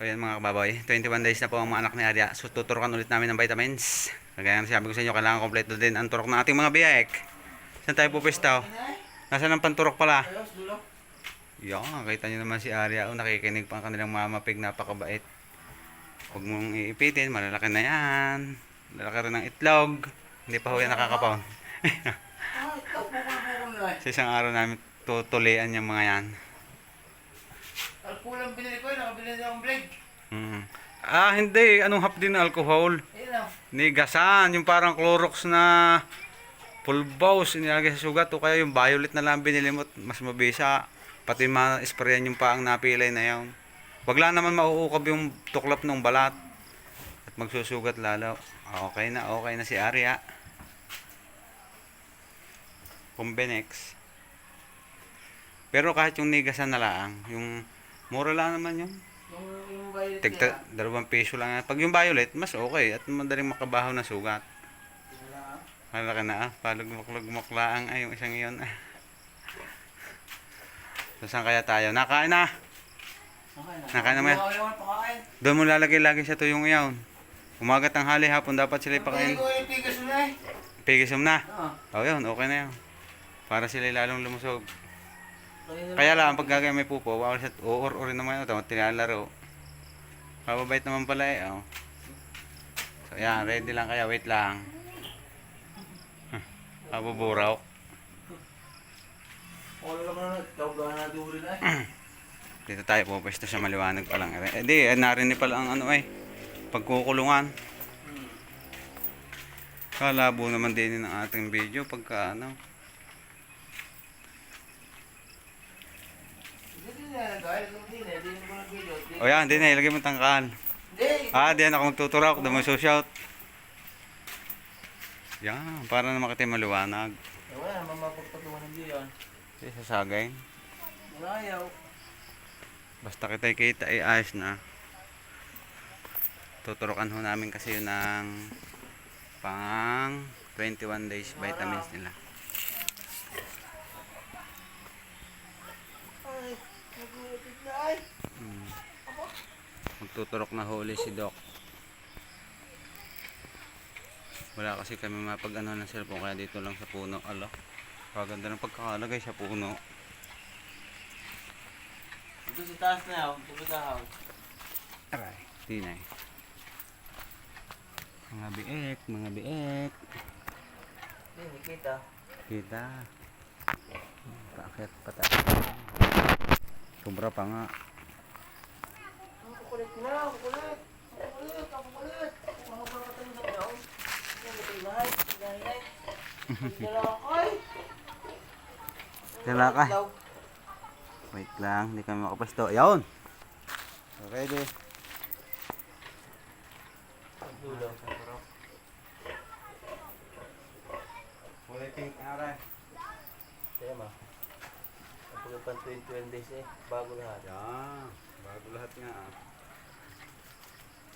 So yan mga kababoy, 21 days na po ang mga anak ni Arya. So tuturukan ulit namin ng vitamins. Kagaya ng sabi ko sa inyo, kailangan kompleto din ang turok ng ating mga biyek. Saan tayo pupistaw? Nasaan ang panturok pala? Yan, kita nyo naman si Arya. Nakikinig pa ang kanilang mamapig, napakabait. Huwag mong iipitin, malalaki na yan. Lalaki rin ng itlog. Hindi pa ho yan nakakapaon. Sa isang araw namin tutulian yung mga yan. Alkulang binili ko, nakabili na akong blade. Hindi. Anong hap din na alcohol? Ayun lang. Nigasan. Yung parang Clorox na pulbaus. Inilagay sa sugat. O kaya yung violet na lang binili mo. Mas mabisa. Pati ma-sprayan yung paang napilay na yun. Wag lang naman mauukab yung tuklap ng balat. At magsusugat lalo. Okay na si Arya. Combenex. Pero kahit yung nigasan na lang, yung mura lang naman yun. Yung violet Tigta, 2 piso lang yan. Pag yung violet, mas okay. At madaling makabaho na sugat. Malaki na palugmok-lugmok lang yung isang iyon. So saan kaya tayo? Nakain na! Nakain na mo yan. Doon mo lalagay lagi sa tuyong iyon. Umaga, tanghali, hapon dapat sila ipakain. Pigisum na? Oo. Yun, okay na yun. Para sila lalong lumusog. Kaya lang, pag gagawin may pupo, bawal siya uur-urin naman ito, tilalaro. Kababait naman pala eh. Oh. So yan, ready lang kaya, wait lang. Kabuburaw. Dito tayo pupwesto sa maliwanag pa lang. Narinig pala ang pagkukulungan. Kalabo naman din ng ating video pagka O yan, hindi na, ilagay mo tangkal. Di yan ako magtuturok, doon mo shout. Yan, para na makita yung maliwanag. Wala naman mapagpatuwanan diyan. Sasagay. Malayaw. Basta kita ayos na. Tuturukan ho namin kasi yun ng pang 21 days vitamins nila. Ay, nag-uupit na ay. Magtuturok na huli si Doc. Wala kasi kami mapag-ano ng cellphone kaya dito lang sa puno. Paganda ng pagkakalagay sa puno. Ito sa taas na yun, tubutahaw. Aray, tinay. Mga biek. Hindi, kita. Kita. Paakyat pataas. Sobra pa nga. Ang kukulit na, ang kukulit. Mahaba ka tayo sa kanaon. Ang kukulit. Dalakay. Dalakay. Wait lang, hindi kami makapasto. Ayun! Ready? Dulo. Kulay pink na rin. Kaya ma. Ang pagkapan 21 days bago lahat. Yan, bago lahat nga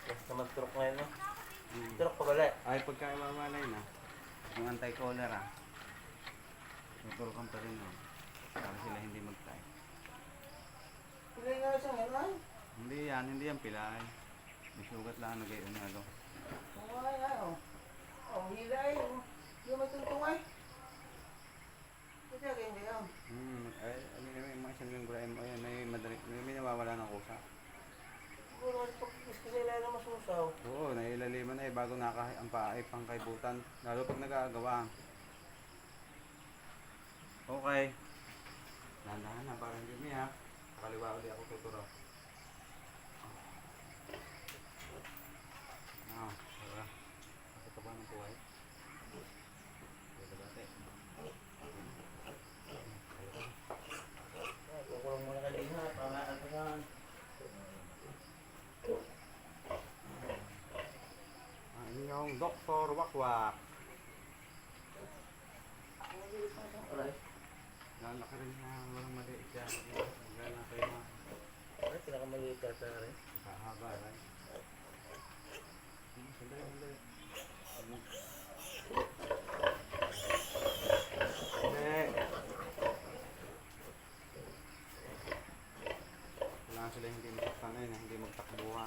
Basta mag-turok ngayon no? Turok pa bala. Ay, pagka iwamalay na, yung anti-cholera, tuturukan pa rin para sila hindi mag-tie. Pilay nga siya ngayon. Hindi yan pilay. May sugat lang nag-iyon Ay, oh, hilay. Yung may tuntong ay. Kasi agay hindi yan. May mga isang linggo rin, may nawawala ng kusa. Siguro kasi pagkikis kasi lalo masusaw. Oo, nailaliman na bago ang paa ay pangkaibutan. Lalo pag nagagawa. Okay. Nandahan na, parang hindi ha. Kaliwa ulit ako tuturo. Tara. Ito ba ng buhay? Ito ba, te? Kukulong mo na kanina. Pangaan pa saan. Ang inyong Dr. Wakwak. Lalaki rin na walang maliit yan. Magana kayo na. Ay, pinakamaliit ka sa rin. Kahaba rin. Sandali. Kailangan sila hindi magtakbuhan.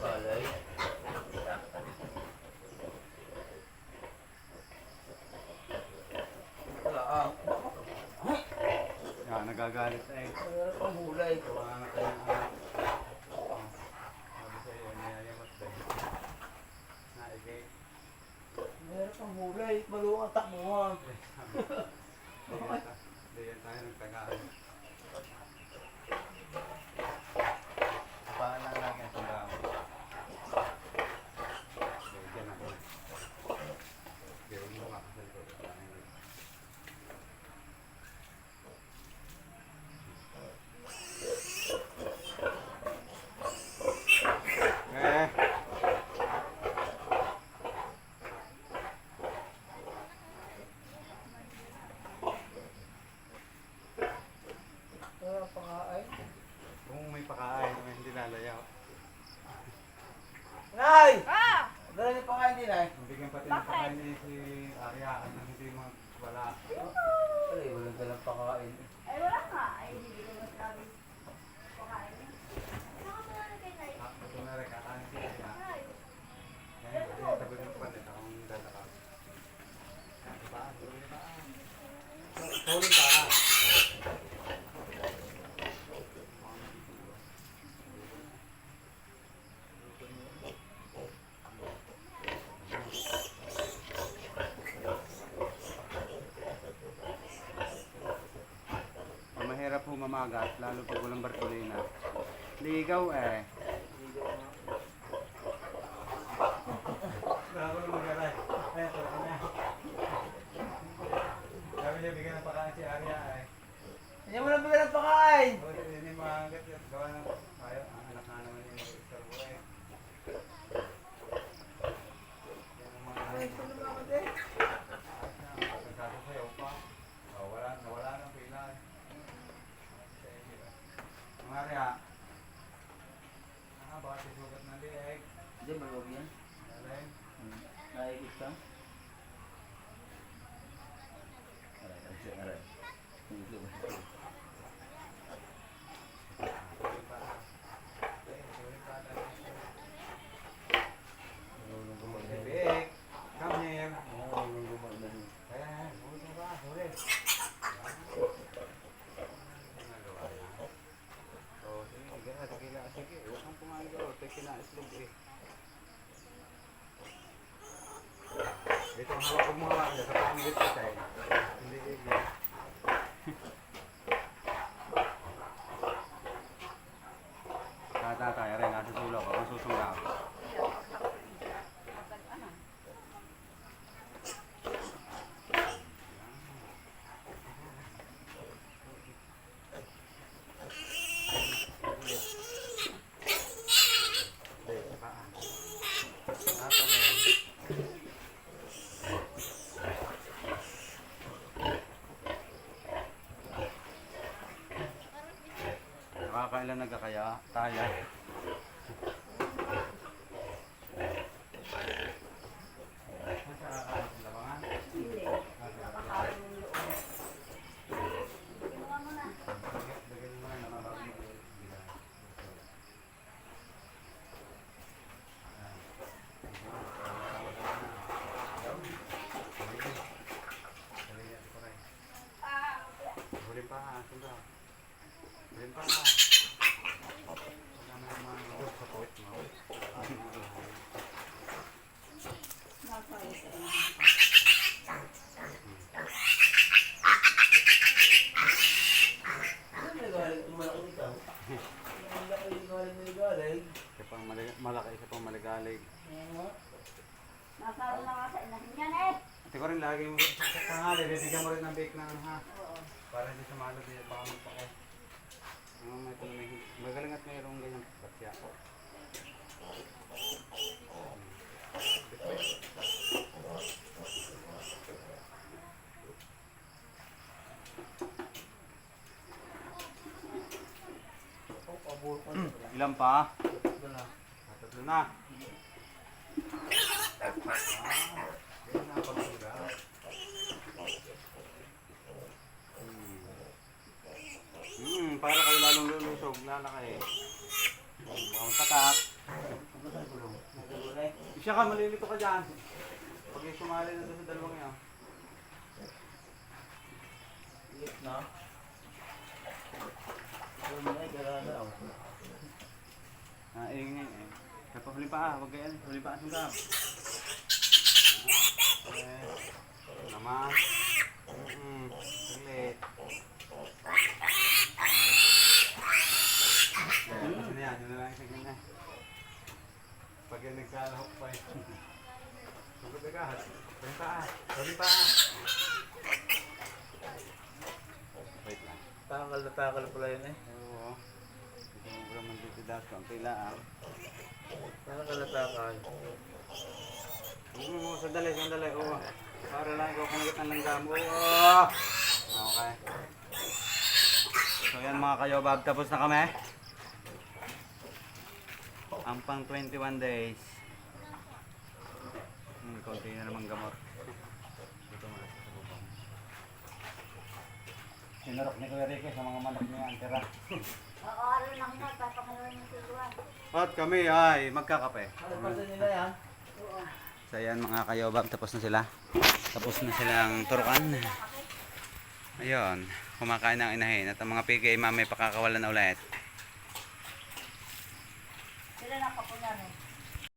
Balay. Wala ah. Yan, nagagalit eh. Mayroon pang hulay. Wala na kayong anak. Sabi sa'yo, niyayamot tayo. Naigay. Mayroon pang hulay. Maluwang ang takbo mo. Hindi yan tayo nagtagaan. Paano lang lang yung tandaan? Bigyan ako. Bigyan mo nga. Eh. Wala pakain. Kung may pakain, may hindi lalayaw. Nay! Dala niyo pakain din ay. Bigyan pati ng pakain ni si Arya at hindi wala. Ay, walang dalang pakain. Ay, wala nga. Ay, hindi ko masabi. Pakain. Ito na rin, kakain si Arya. Ay, Yan, tabi ng palit akong dadaka. Tuloy pa. Tuloy pa. Mahirap po mamagat, lalo pag walang bartolina. Ligaw eh. Bago nung mag-alay. Ay, ito na. Sabi niya, bigyan ng pakain si Arya eh. Hindi mo na bigyan ng pakain! O, hindi maangat yun. Gawa ng tayo. Ang anak na naman yung istorbo eh. Yan ang mga Ay, ito na mga din. ayos na. Pagkakaso sa'yo pa. Nawala ng pila eh. Mga Arya. Baka sisugat ng lieg. Hindi, maluwag yan. Alay. Naikot ka? Aray, aray. Hindi ba? Tuloy pa. Tuloy pa. Nalulong gumagdan. Big, come here. Nalulong gumagdan. Kaya, huli ka ba? Huli. So, sige. Huwag kang kumain ka. Ito yung kinaislog eh. Dito ang hawak. Huwag mo hawak niya. Sa pangit ka tayo. Hindi eh. Tatay, rin. Nasa sulok. Ako susunggaw. Nakakailan nagkakaya tayo. hindi. Nakakain yung loob. Kinuha mo na. Huli pa, sunda. Huli pa. Wala na naman ako sa puwit mo. Nakakain sa inyo. Ano may galing? Tumalaki ikaw. Ang laki yung galing may galing. Isa pang malaki, isa pang maligalig. Ayan nga. Nasaro na nga sa inahin yan eh. Ate ko rin lagi mo sa tanghali, bibigyan mo rin ng bake na ano ha. Oo. Para hindi sumalo din, baka magpake. May ito na magaling at mayroong ganyan patya. Oh, abot pa. Ilan pa? Ito na. Tatlo na. Yan na pagsuga. Para kayo lalong lulusog, lalaki. Mukhang tatak. Siya ka, malilito ka dyan. Pag yung sumali na doon sa dalawang yan. Lit na. Ano na eh, kailangan na. Ingay eh. Kaya huli pa, huwag ganyan. Huli pa ang sunggaw. Naman. Saglit. Kasi na yan, yun na lang yung saglit na. Pag yan nagkalahok pa eh. Sugod agad. Huli pa. Huli pa. Wait lang. Takal pala yun eh. Oo. Ito mo naman dito dahil konti lang. Takal. Sandali. Oo. Para lang ikaw kumagat ng langgam. Oo. Okay. So yan mga kayobab, tapos na kami. Ang pang 21 days. Konti na naman gamot. Dito mo lang sa bubong. Sinarok ni Kuya Ricky sa mga manok niya ang tira. Mag-aaral lang na, papakaroon ng tuluan. At kami ay magkakape. Ano pa sa nila yan? Oo. So yan mga kayobab, tapos na sila. Tapos na silang turukan. Ayun, kumakain ng inahin. At ang mga pigay mamay pakakawalan na ulit. Sila nakapunan eh.